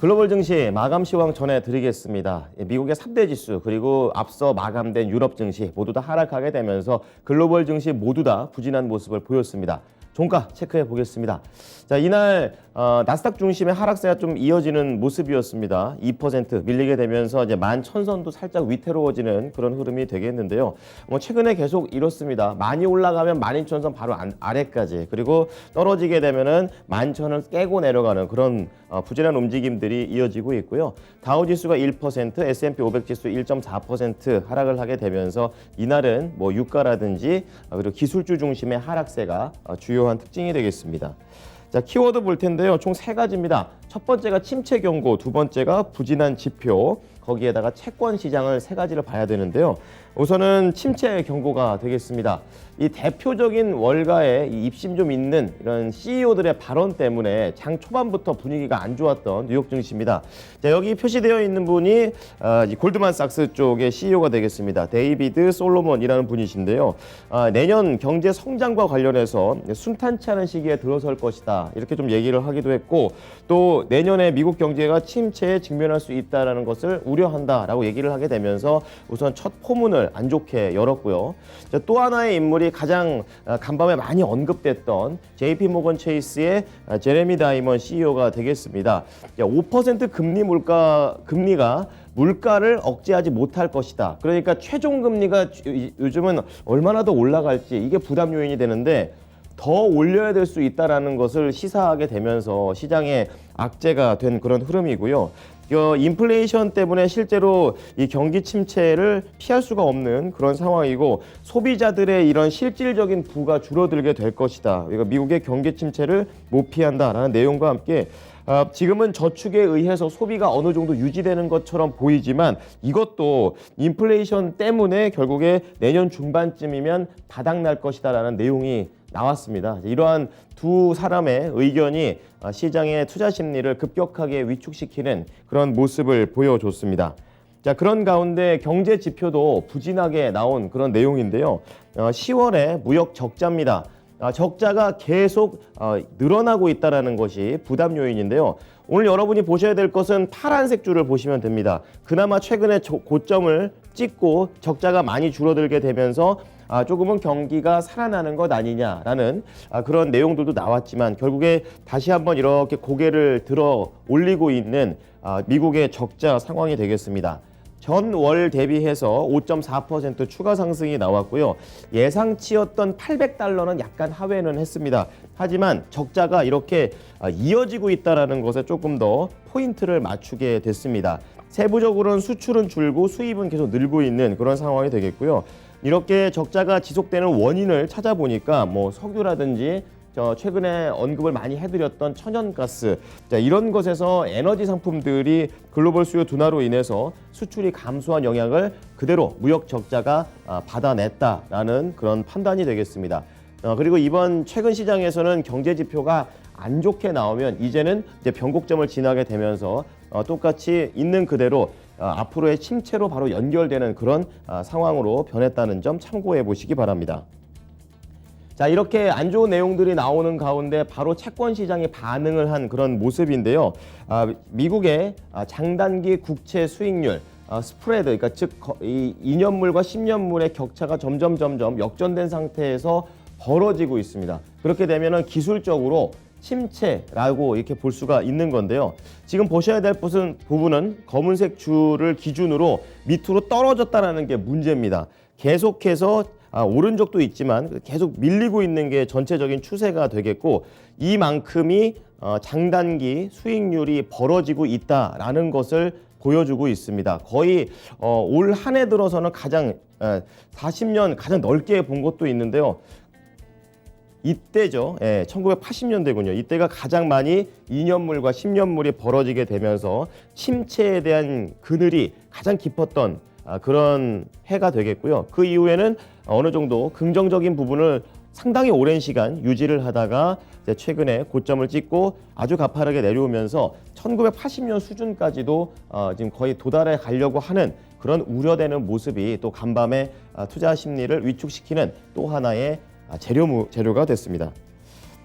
글로벌 증시 마감 시황 전해드리겠습니다. 미국의 3대 지수 그리고 앞서 마감된 유럽 증시 모두 다 하락하게 되면서 글로벌 증시 모두 다 부진한 모습을 보였습니다. 종가 체크해 보겠습니다. 자, 이날 나스닥 중심의 하락세가 좀 이어지는 모습이었습니다. 2% 밀리게 되면서 이제 11,000선도 살짝 위태로워지는 그런 흐름이 되겠는데요. 최근에 계속 이렇습니다. 많이 올라가면 12,000선 바로 아래까지, 그리고 떨어지게 되면은 11,000을 깨고 내려가는 그런 부진한 움직임들이 이어지고 있고요. 다우 지수가 1%, S&P 500 지수 1.4% 하락을 하게 되면서 이날은 뭐 유가라든지 그리고 기술주 중심의 하락세가 주요한 특징이 되겠습니다. 자, 키워드 볼 텐데요. 총 3가지입니다. 첫 번째가 침체 경고, 두 번째가 부진한 지표, 거기에다가 채권 시장을 3가지를 봐야 되는데요. 우선은 침체 경고가 되겠습니다. 이 대표적인 월가에 입심 좀 있는 이런 CEO들의 발언 때문에 장 초반부터 분위기가 안 좋았던 뉴욕 증시입니다. 자, 여기 표시되어 있는 분이 골드만삭스 쪽의 CEO가 되겠습니다. 데이비드 솔로몬이라는 분이신데요. 내년 경제 성장과 관련해서 순탄치 않은 시기에 들어설 것이다, 이렇게 좀 얘기를 하기도 했고, 또 내년에 미국 경제가 침체에 직면할 수 있다는 것을 우려한다라고 얘기를 하게 되면서 우선 첫 포문을 안 좋게 열었고요. 자, 또 하나의 인물이 가장 간밤에 많이 언급됐던 JP 모건 체이스의 제레미 다이먼 CEO가 되겠습니다. 5% 금리가 물가를 억제하지 못할 것이다. 그러니까 최종 금리가 요즘은 얼마나 더 올라갈지 이게 부담 요인이 되는데 더 올려야 될 수 있다는 것을 시사하게 되면서 시장에 악재가 된 그런 흐름이고요. 인플레이션 때문에 실제로 이 경기 침체를 피할 수가 없는 그런 상황이고, 소비자들의 이런 실질적인 부가 줄어들게 될 것이다. 그러니까 미국의 경기 침체를 못 피한다라는 내용과 함께 지금은 저축에 의해서 소비가 어느 정도 유지되는 것처럼 보이지만 이것도 인플레이션 때문에 결국에 내년 중반쯤이면 바닥날 것이다라는 내용이 나왔습니다. 이러한 두 사람의 의견이 시장의 투자 심리를 급격하게 위축시키는 그런 모습을 보여줬습니다. 자, 그런 가운데 경제 지표도 부진하게 나온 그런 내용인데요. 10월에 무역 적자입니다. 적자가 계속 늘어나고 있다는 것이 부담 요인인데요. 오늘 여러분이 보셔야 될 것은 파란색 줄을 보시면 됩니다. 그나마 최근에 고점을 찍고 적자가 많이 줄어들게 되면서 조금은 경기가 살아나는 것 아니냐라는 그런 내용들도 나왔지만 결국에 다시 한번 이렇게 고개를 들어 올리고 있는 미국의 적자 상황이 되겠습니다. 전월 대비해서 5.4% 추가 상승이 나왔고요. 예상치였던 $800는 약간 하회는 했습니다. 하지만 적자가 이렇게 이어지고 있다는 것에 조금 더 포인트를 맞추게 됐습니다. 세부적으로는 수출은 줄고 수입은 계속 늘고 있는 그런 상황이 되겠고요. 이렇게 적자가 지속되는 원인을 찾아보니까 뭐 석유라든지 최근에 언급을 많이 해드렸던 천연가스, 자, 이런 것에서 에너지 상품들이 글로벌 수요 둔화로 인해서 수출이 감소한 영향을 그대로 무역 적자가 받아냈다라는 그런 판단이 되겠습니다. 그리고 이번 최근 시장에서는 경제 지표가 안 좋게 나오면 이제는 이제 변곡점을 지나게 되면서 똑같이 있는 그대로 앞으로의 침체로 바로 연결되는 그런 상황으로 변했다는 점 참고해 보시기 바랍니다. 자, 이렇게 안 좋은 내용들이 나오는 가운데 바로 채권 시장이 반응을 한 그런 모습인데요. 미국의 장단기 국채 수익률 스프레드, 그러니까 즉 이 2년물과 10년물의 격차가 점점 역전된 상태에서 벌어지고 있습니다. 그렇게 되면은 기술적으로 침체라고 이렇게 볼 수가 있는 건데요. 지금 보셔야 될 부분은 검은색 줄을 기준으로 밑으로 떨어졌다는 게 문제입니다. 계속해서 오른 적도 있지만 계속 밀리고 있는 게 전체적인 추세가 되겠고, 이만큼이 장단기 수익률이 벌어지고 있다라는 것을 보여주고 있습니다. 거의 올 한 해 들어서는 가장 40년 가장 넓게 본 것도 있는데요. 이때죠. 1980년대군요. 이때가 가장 많이 2년물과 10년물이 벌어지게 되면서 침체에 대한 그늘이 가장 깊었던 그런 해가 되겠고요. 그 이후에는 어느 정도 긍정적인 부분을 상당히 오랜 시간 유지를 하다가 이제 최근에 고점을 찍고 아주 가파르게 내려오면서 1980년 수준까지도 지금 거의 도달해 가려고 하는 그런 우려되는 모습이 또 간밤에 투자 심리를 위축시키는 또 하나의 재료가 됐습니다.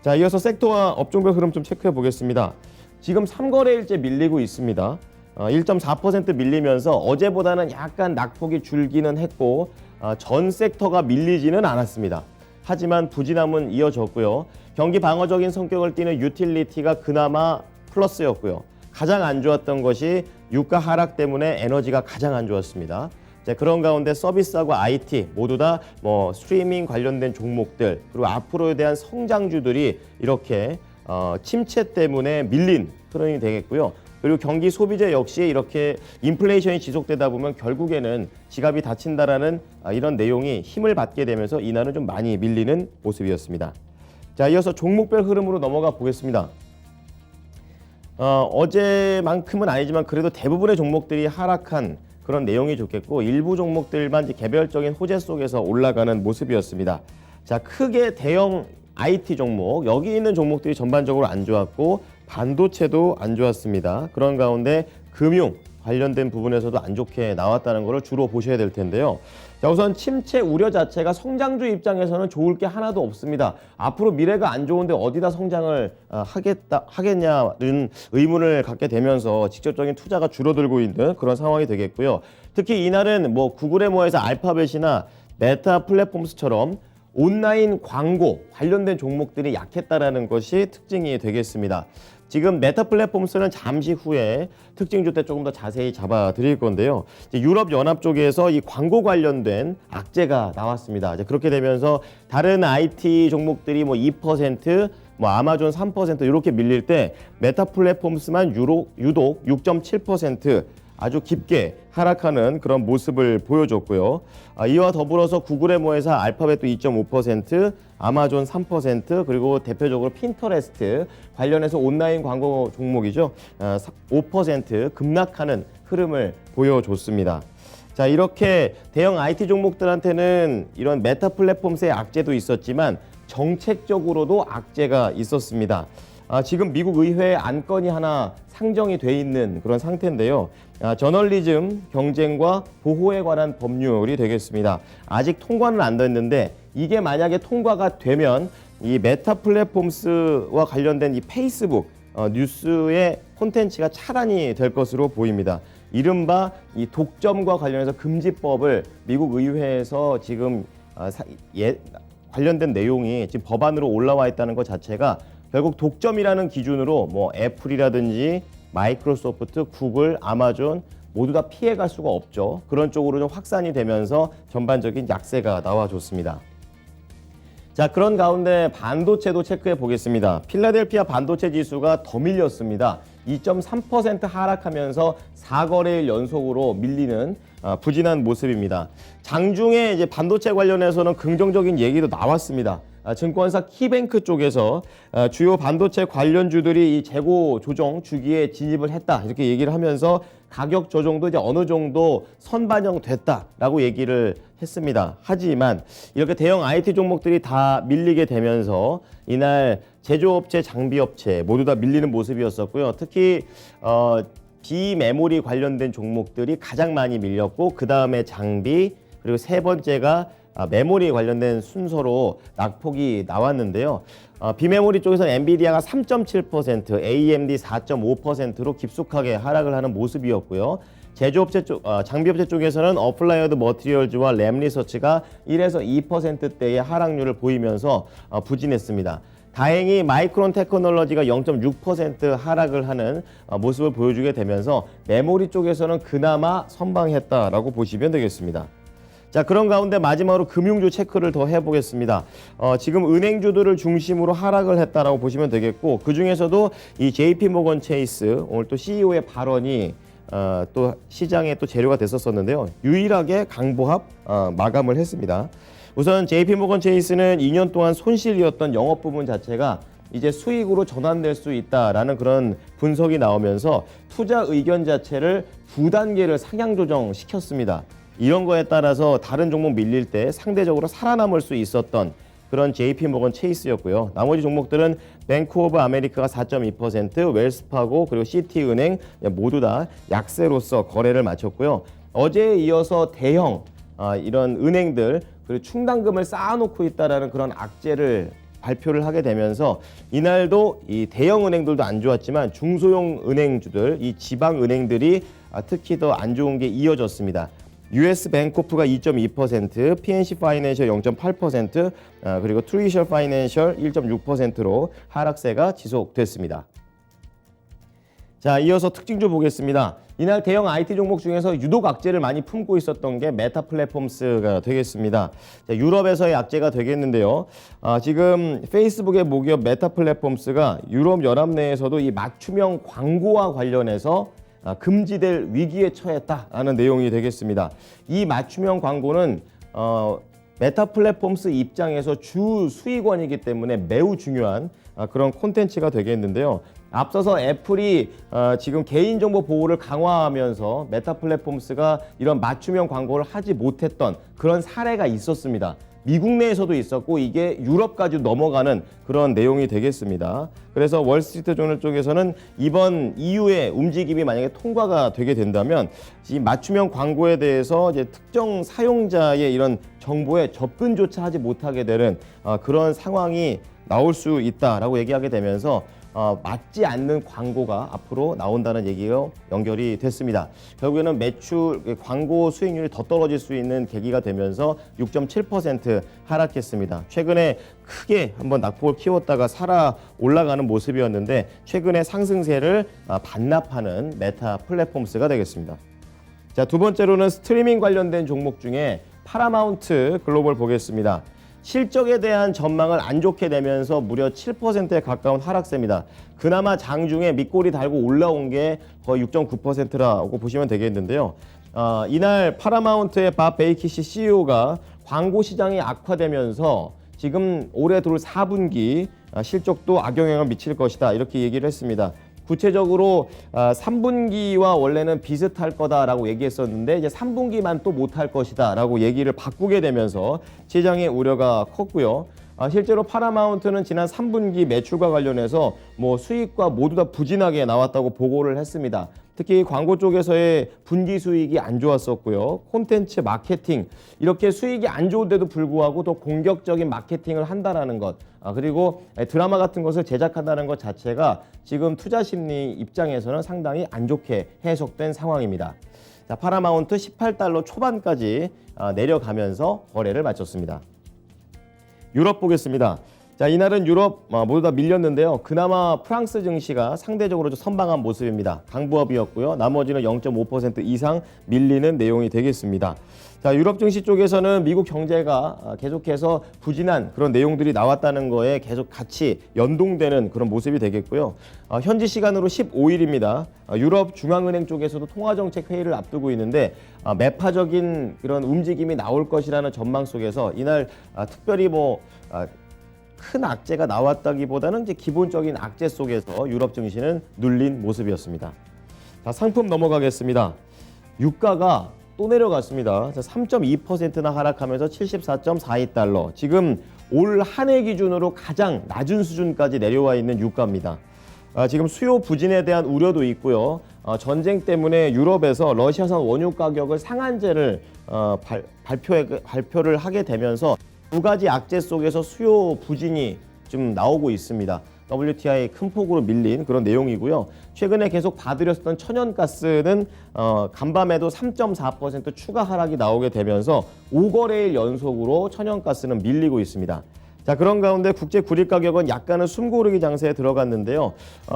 자, 이어서 섹터와 업종별 흐름 좀 체크해 보겠습니다. 지금 3거래일째 밀리고 있습니다. 1.4% 밀리면서 어제보다는 약간 낙폭이 줄기는 했고 전 섹터가 밀리지는 않았습니다. 하지만 부진함은 이어졌고요. 경기 방어적인 성격을 띠는 유틸리티가 그나마 플러스였고요. 가장 안 좋았던 것이 유가 하락 때문에 에너지가 가장 안 좋았습니다. 자, 그런 가운데 서비스하고 IT 모두 다 스트리밍 관련된 종목들 그리고 앞으로에 대한 성장주들이 이렇게 침체 때문에 밀린 흐름이 되겠고요. 그리고 경기 소비재 역시 이렇게 인플레이션이 지속되다 보면 결국에는 지갑이 닫힌다라는 이런 내용이 힘을 받게 되면서 이날은 좀 많이 밀리는 모습이었습니다. 자, 이어서 종목별 흐름으로 넘어가 보겠습니다. 어제만큼은 아니지만 그래도 대부분의 종목들이 하락한 그런 내용이 좋겠고 일부 종목들만 이제 개별적인 호재 속에서 올라가는 모습이었습니다. 자, 크게 대형 IT 종목, 여기 있는 종목들이 전반적으로 안 좋았고 반도체도 안 좋았습니다. 그런 가운데 금융 관련된 부분에서도 안 좋게 나왔다는 것을 주로 보셔야 될 텐데요. 자, 우선 침체 우려 자체가 성장주 입장에서는 좋을 게 하나도 없습니다. 앞으로 미래가 안 좋은데 어디다 성장을 하겠냐는 의문을 갖게 되면서 직접적인 투자가 줄어들고 있는 그런 상황이 되겠고요. 특히 이날은 구글의 알파벳이나 메타 플랫폼스처럼 온라인 광고 관련된 종목들이 약했다라는 것이 특징이 되겠습니다. 지금 메타 플랫폼스는 잠시 후에 특징주 때 조금 더 자세히 잡아 드릴 건데요. 유럽 연합 쪽에서 이 광고 관련된 악재가 나왔습니다. 그렇게 되면서 다른 IT 종목들이 2%, 아마존 3% 이렇게 밀릴 때 메타 플랫폼스만 유독 6.7% 아주 깊게 하락하는 그런 모습을 보여줬고요. 이와 더불어서 구글의 알파벳도 2.5%, 아마존 3%, 그리고 대표적으로 핀터레스트 관련해서 온라인 광고 종목이죠. 5% 급락하는 흐름을 보여줬습니다. 자, 이렇게 대형 IT 종목들한테는 이런 메타 플랫폼스의 악재도 있었지만 정책적으로도 악재가 있었습니다. 지금 미국 의회에 안건이 하나 상정이 돼 있는 그런 상태인데요. 저널리즘, 경쟁과 보호에 관한 법률이 되겠습니다. 아직 통과는 안 됐는데 이게 만약에 통과가 되면 이 메타 플랫폼스와 관련된 이 페이스북 뉴스의 콘텐츠가 차단이 될 것으로 보입니다. 이른바 이 독점과 관련해서 금지법을 미국 의회에서 지금 관련된 내용이 지금 법안으로 올라와 있다는 것 자체가 결국 독점이라는 기준으로 애플이라든지 마이크로소프트, 구글, 아마존 모두 다 피해갈 수가 없죠. 그런 쪽으로 좀 확산이 되면서 전반적인 약세가 나와줬습니다. 자, 그런 가운데 반도체도 체크해 보겠습니다. 필라델피아 반도체 지수가 더 밀렸습니다. 2.3% 하락하면서 4거래일 연속으로 밀리는 부진한 모습입니다. 장중에 이제 반도체 관련해서는 긍정적인 얘기도 나왔습니다. 증권사 키뱅크 쪽에서 주요 반도체 관련주들이 이 재고 조정 주기에 진입을 했다 이렇게 얘기를 하면서 가격 조정도 이제 어느 정도 선반영됐다라고 얘기를 했습니다. 하지만 이렇게 대형 IT 종목들이 다 밀리게 되면서 이날 제조업체, 장비업체 모두 다 밀리는 모습이었었고요. 특히 비메모리 관련된 종목들이 가장 많이 밀렸고 그 다음에 장비 그리고 세 번째가 메모리 관련된 순서로 낙폭이 나왔는데요. 비메모리 쪽에서는 엔비디아가 3.7%, AMD 4.5%로 깊숙하게 하락을 하는 모습이었고요. 제조업체 쪽, 장비업체 쪽에서는 어플라이어드 머티리얼즈와 램리서치가 1에서 2%대의 하락률을 보이면서 부진했습니다. 다행히 마이크론 테크놀로지가 0.6% 하락을 하는 모습을 보여주게 되면서 메모리 쪽에서는 그나마 선방했다라고 보시면 되겠습니다. 자, 그런 가운데 마지막으로 금융주 체크를 더 해보겠습니다. 지금 은행주들을 중심으로 하락을 했다라고 보시면 되겠고 그 중에서도 이 JP모건 체이스 오늘 또 CEO의 발언이 또 시장에 또 재료가 됐었는데요. 유일하게 강보합 마감을 했습니다. 우선 JP모건 체이스는 2년 동안 손실이었던 영업 부분 자체가 이제 수익으로 전환될 수 있다라는 그런 분석이 나오면서 투자 의견 자체를 2단계를 상향 조정시켰습니다. 이런 거에 따라서 다른 종목 밀릴 때 상대적으로 살아남을 수 있었던 그런 JP모건 체이스였고요. 나머지 종목들은 뱅크 오브 아메리카가 4.2%, 웰스파고 그리고 시티은행 모두 다 약세로서 거래를 마쳤고요. 어제에 이어서 대형 이런 은행들 그리고 충당금을 쌓아놓고 있다라는 그런 악재를 발표를 하게 되면서 이날도 이 대형 은행들도 안 좋았지만 중소형 은행주들, 이 지방 은행들이 특히 더 안 좋은 게 이어졌습니다. US 뱅코프가 2.2%, PNC 파이낸셜 0.8%, 그리고 트리셔 파이낸셜 1.6%로 하락세가 지속됐습니다. 자, 이어서 특징주 보겠습니다. 이날 대형 IT 종목 중에서 유독 악재를 많이 품고 있었던 게 메타 플랫폼스가 되겠습니다. 자, 유럽에서의 악재가 되겠는데요. 지금 페이스북의 모기업 메타 플랫폼스가 유럽 연합 내에서도 이 맞춤형 광고와 관련해서 금지될 위기에 처했다라는 내용이 되겠습니다. 이 맞춤형 광고는 메타 플랫폼스 입장에서 주 수익원이기 때문에 매우 중요한 그런 콘텐츠가 되겠는데요. 앞서서 애플이 지금 개인정보 보호를 강화하면서 메타 플랫폼스가 이런 맞춤형 광고를 하지 못했던 그런 사례가 있었습니다. 미국 내에서도 있었고 이게 유럽까지 넘어가는 그런 내용이 되겠습니다. 그래서 월스트리트 저널 쪽에서는 이번 EU의 움직임이 만약에 통과가 되게 된다면 이 맞춤형 광고에 대해서 이제 특정 사용자의 이런 정보에 접근조차 하지 못하게 되는 그런 상황이 나올 수 있다라고 얘기하게 되면서 맞지 않는 광고가 앞으로 나온다는 얘기가 연결이 됐습니다. 결국에는 매출, 광고 수익률이 더 떨어질 수 있는 계기가 되면서 6.7% 하락했습니다. 최근에 크게 한번 낙폭을 키웠다가 살아 올라가는 모습이었는데 최근에 상승세를 반납하는 메타 플랫폼스가 되겠습니다. 자, 두 번째로는 스트리밍 관련된 종목 중에 파라마운트 글로벌 보겠습니다. 실적에 대한 전망을 안 좋게 내면서 무려 7%에 가까운 하락세입니다. 그나마 장중에 밑꼬리 달고 올라온 게 거의 6.9%라고 보시면 되겠는데요. 이날 파라마운트의 밥 베이키시 CEO가 광고 시장이 악화되면서 지금 올해 들어올 4분기 실적도 악영향을 미칠 것이다 이렇게 얘기를 했습니다. 구체적으로 3분기와 원래는 비슷할 거다라고 얘기했었는데 이제 3분기만 또 못할 것이다라고 얘기를 바꾸게 되면서 시장의 우려가 컸고요. 실제로 파라마운트는 지난 3분기 매출과 관련해서 뭐 수익과 모두 다 부진하게 나왔다고 보고를 했습니다. 특히 광고 쪽에서의 분기 수익이 안 좋았었고요. 콘텐츠 마케팅 이렇게 수익이 안 좋은데도 불구하고 더 공격적인 마케팅을 한다라는 것 그리고 드라마 같은 것을 제작한다는 것 자체가 지금 투자 심리 입장에서는 상당히 안 좋게 해석된 상황입니다. 자, 파라마운트 18달러 초반까지 내려가면서 거래를 마쳤습니다. 유럽 보겠습니다. 자, 이날은 유럽 모두 다 밀렸는데요. 그나마 프랑스 증시가 상대적으로 좀 선방한 모습입니다. 강보합이었고요. 나머지는 0.5% 이상 밀리는 내용이 되겠습니다. 자, 유럽 증시 쪽에서는 미국 경제가 계속해서 부진한 그런 내용들이 나왔다는 거에 계속 같이 연동되는 그런 모습이 되겠고요. 현지 시간으로 15일입니다. 유럽 중앙은행 쪽에서도 통화정책 회의를 앞두고 있는데 매파적인 그런 움직임이 나올 것이라는 전망 속에서 이날 특별히 큰 악재가 나왔다기보다는 이제 기본적인 악재 속에서 유럽 증시는 눌린 모습이었습니다. 자, 상품 넘어가겠습니다. 유가가 또 내려갔습니다. 3.2%나 하락하면서 74.42달러. 지금 올 한 해 기준으로 가장 낮은 수준까지 내려와 있는 유가입니다. 지금 수요 부진에 대한 우려도 있고요. 전쟁 때문에 유럽에서 러시아산 원유 가격을 상한제를 발표를 하게 되면서 두 가지 악재 속에서 수요 부진이 좀 나오고 있습니다. WTI 큰 폭으로 밀린 그런 내용이고요. 최근에 계속 봐드렸던 천연가스는 간밤에도 3.4% 추가 하락이 나오게 되면서 5거래일 연속으로 천연가스는 밀리고 있습니다. 자, 그런 가운데 국제 구리 가격은 약간은 숨고르기 장세에 들어갔는데요.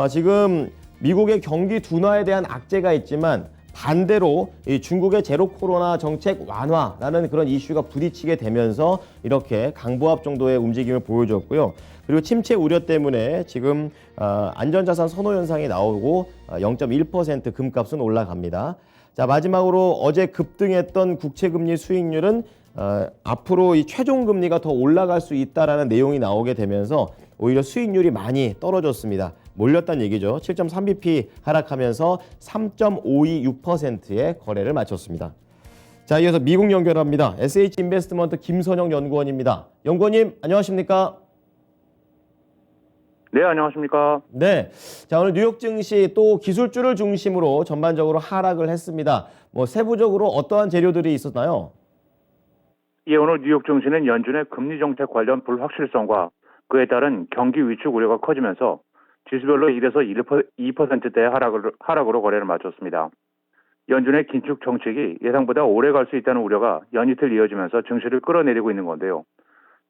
지금 미국의 경기 둔화에 대한 악재가 있지만 반대로 이 중국의 제로 코로나 정책 완화라는 그런 이슈가 부딪히게 되면서 이렇게 강보합 정도의 움직임을 보여줬고요. 그리고 침체 우려 때문에 지금 안전자산 선호 현상이 나오고 0.1% 금값은 올라갑니다. 자, 마지막으로 어제 급등했던 국채금리 수익률은 앞으로 이 최종금리가 더 올라갈 수 있다라는 내용이 나오게 되면서 오히려 수익률이 많이 떨어졌습니다. 몰렸다는 얘기죠. 7.3bp 하락하면서 3.526%의 거래를 마쳤습니다. 자, 이어서 미국 연결합니다. SH인베스트먼트 김선영 연구원입니다. 연구원님, 안녕하십니까? 네, 안녕하십니까? 네. 자, 오늘 뉴욕 증시 또 기술주를 중심으로 전반적으로 하락을 했습니다. 세부적으로 어떠한 재료들이 있었나요? 예, 오늘 뉴욕 증시는 연준의 금리 정책 관련 불확실성과 그에 따른 경기 위축 우려가 커지면서 지수별로 1에서 2%대의 하락으로 거래를 마쳤습니다. 연준의 긴축 정책이 예상보다 오래 갈 수 있다는 우려가 연이틀 이어지면서 증시를 끌어내리고 있는 건데요.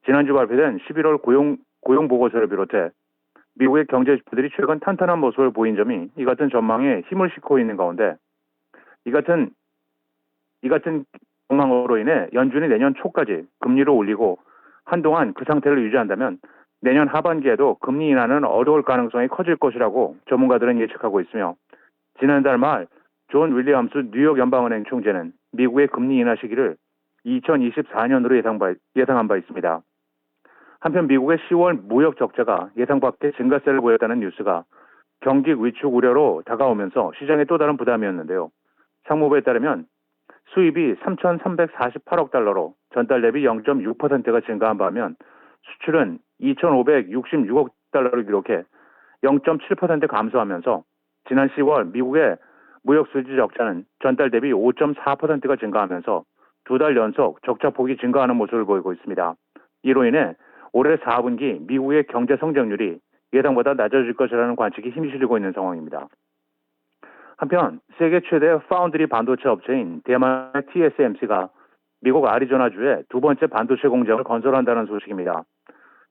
지난주 발표된 11월 고용 보고서를 비롯해 미국의 경제 지표들이 최근 탄탄한 모습을 보인 점이 이 같은 전망에 힘을 싣고 있는 가운데 이 같은 전망으로 인해 연준이 내년 초까지 금리를 올리고 한동안 그 상태를 유지한다면 내년 하반기에도 금리 인하는 어려울 가능성이 커질 것이라고 전문가들은 예측하고 있으며 지난달 말 존 윌리엄스 뉴욕 연방은행 총재는 미국의 금리 인하 시기를 2024년으로 예상한 바 있습니다. 한편 미국의 10월 무역 적자가 예상 밖의 증가세를 보였다는 뉴스가 경기 위축 우려로 다가오면서 시장에 또 다른 부담이었는데요. 상무부에 따르면 수입이 3,348억 달러로 전달 대비 0.6%가 증가한 반면 수출은 2,566억 달러를 기록해 0.7% 감소하면서 지난 10월 미국의 무역 수지 적자는 전달 대비 5.4%가 증가하면서 두 달 연속 적자 폭이 증가하는 모습을 보이고 있습니다. 이로 인해 올해 4분기 미국의 경제 성장률이 예상보다 낮아질 것이라는 관측이 힘이 실리고 있는 상황입니다. 한편 세계 최대 파운드리 반도체 업체인 대만의 TSMC가 미국 애리조나주에 두 번째 반도체 공장을 건설한다는 소식입니다.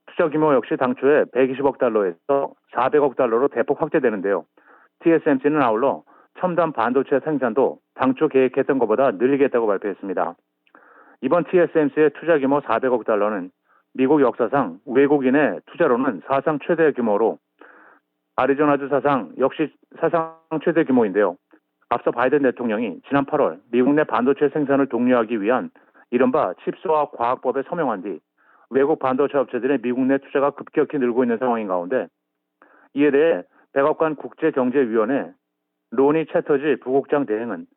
투자 규모 역시 당초에 120억 달러에서 400억 달러로 대폭 확대되는데요. TSMC는 아울러 첨단 반도체 생산도 당초 계획했던 것보다 늘리겠다고 발표했습니다. 이번 TSMC의 투자 규모 400억 달러는 미국 역사상 외국인의 투자로는 사상 최대 규모로 애리조나주 역시 사상 최대 규모인데요. 앞서 바이든 대통령이 지난 8월 미국 내 반도체 생산을 독려하기 위한 이른바 칩스와 과학법에 서명한 뒤 외국 반도체 업체들의 미국 내 투자가 급격히 늘고 있는 상황인 가운데 이에 대해 백악관 국제경제위원회 로니 채터지 부국장 대행은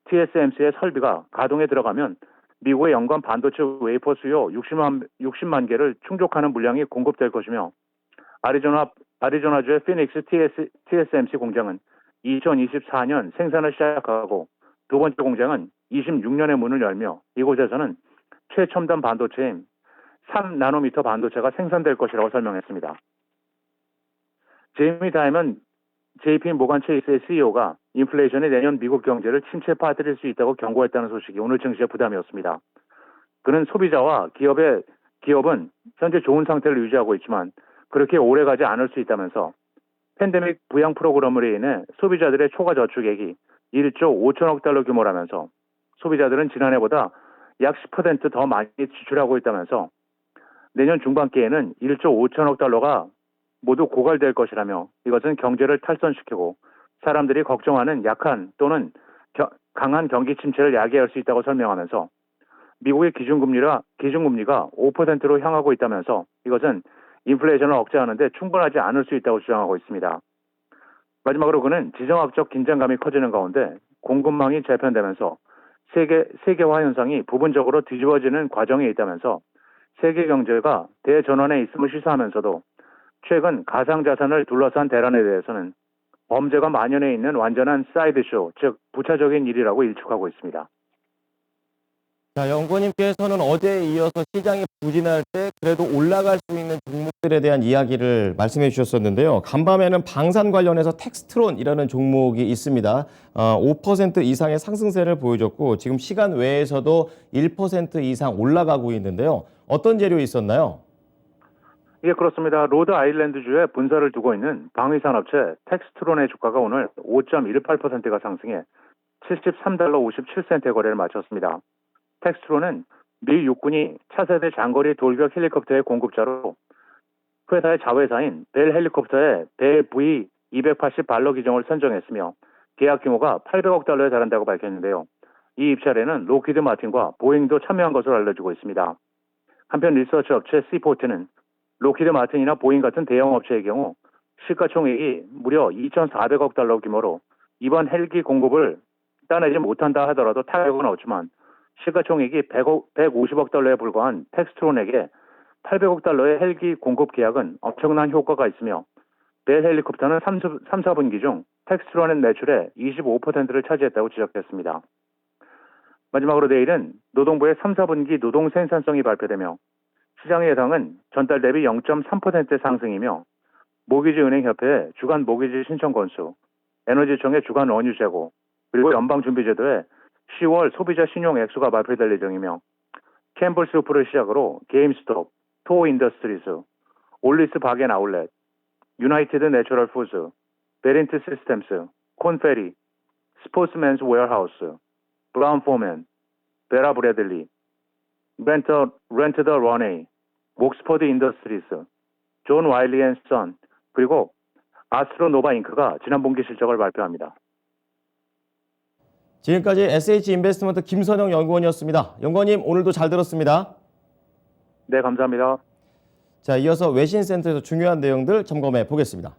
TSMC의 설비가 가동에 들어가면 미국의 연간 반도체 웨이퍼 수요 60만 개를 충족하는 물량이 공급될 것이며 애리조나주의 피닉스 TSMC 공장은 2024년 생산을 시작하고 두 번째 공장은 26년에 문을 열며 이곳에서는 최첨단 반도체인 3나노미터 반도체가 생산될 것이라고 설명했습니다. 제이미 다이먼 JP 모간 체이스의 CEO가 인플레이션이 내년 미국 경제를 침체에 빠뜨릴 수 있다고 경고했다는 소식이 오늘 증시의 부담이었습니다. 그는 소비자와 기업은 현재 좋은 상태를 유지하고 있지만 그렇게 오래가지 않을 수 있다면서 팬데믹 부양 프로그램으로 인해 소비자들의 초과 저축액이 1조 5천억 달러 규모라면서 소비자들은 지난해보다 약 10%더 많이 지출하고 있다면서 내년 중반기에는 1조 5천억 달러가 모두 고갈될 것이라며 이것은 경제를 탈선시키고 사람들이 걱정하는 약한 또는 강한 경기 침체를 야기할 수 있다고 설명하면서 미국의 기준금리가 5%로 향하고 있다면서 이것은 인플레이션을 억제하는 데 충분하지 않을 수 있다고 주장하고 있습니다. 마지막으로 그는 지정학적 긴장감이 커지는 가운데 공급망이 재편되면서 세계화 현상이 부분적으로 뒤집어지는 과정에 있다면서 세계 경제가 대전환에 있음을 시사하면서도 최근 가상자산을 둘러싼 대란에 대해서는 범죄가 만연해 있는 완전한 사이드쇼, 즉 부차적인 일이라고 일축하고 있습니다. 자, 연구원님께서는 어제에 이어서 시장이 부진할 때 그래도 올라갈 수 있는 종목들에 대한 이야기를 말씀해 주셨었는데요. 간밤에는 방산 관련해서 텍스트론이라는 종목이 있습니다. 5% 이상의 상승세를 보여줬고 지금 시간 외에서도 1% 이상 올라가고 있는데요. 어떤 재료에 있었나요? 예, 그렇습니다. 로드 아일랜드주에 분사를 두고 있는 방위산업체 텍스트론의 주가가 오늘 5.18%가 상승해 73달러 57센트의 거래를 마쳤습니다. 텍스트론은 미 육군이 차세대 장거리 돌격 헬리콥터의 공급자로 회사의 자회사인 벨 헬리콥터의 벨 V280 발로 기종을 선정했으며 계약 규모가 800억 달러에 달한다고 밝혔는데요. 이 입찰에는 로키드 마틴과 보잉도 참여한 것으로 알려지고 있습니다. 한편 리서치 업체 시포트는 로키드 마틴이나 보잉 같은 대형 업체의 경우 시가총액이 무려 2,400억 달러 규모로 이번 헬기 공급을 따내지 못한다 하더라도 타격은 없지만 시가총액이 150억 달러에 불과한 텍스트론에게 800억 달러의 헬기 공급 계약은 엄청난 효과가 있으며 벨 헬리콥터는 3, 4분기 중 텍스트론의 매출의 25%를 차지했다고 지적했습니다. 마지막으로 내일은 노동부의 3, 4분기 노동 생산성이 발표되며 시장 예상은 전달 대비 0.3% 상승이며 모기지은행협회의 주간 모기지 신청 건수, 에너지청의 주간 원유 재고, 그리고 연방준비제도의 10월 소비자 신용 액수가 발표될 예정이며 캠플스 후프를 시작으로 게임스톱, 토 인더스트리스, 올리스 바겐 아울렛, 유나이티드 내추럴 푸드, 베린트 시스템스, 콘페리, 스포츠맨스 웨어하우스, 브라운 포맨, 베라 브래들리, 렌트 더 러네이, 옥스퍼드 인더스트리스, 존 와일리 앤 선, 그리고 아스트로노바 잉크가 지난 분기 실적을 발표합니다. 지금까지 SH인베스트먼트 김선영 연구원이었습니다. 연구원님 오늘도 잘 들었습니다. 네, 감사합니다. 자, 이어서 외신센터에서 중요한 내용들 점검해 보겠습니다.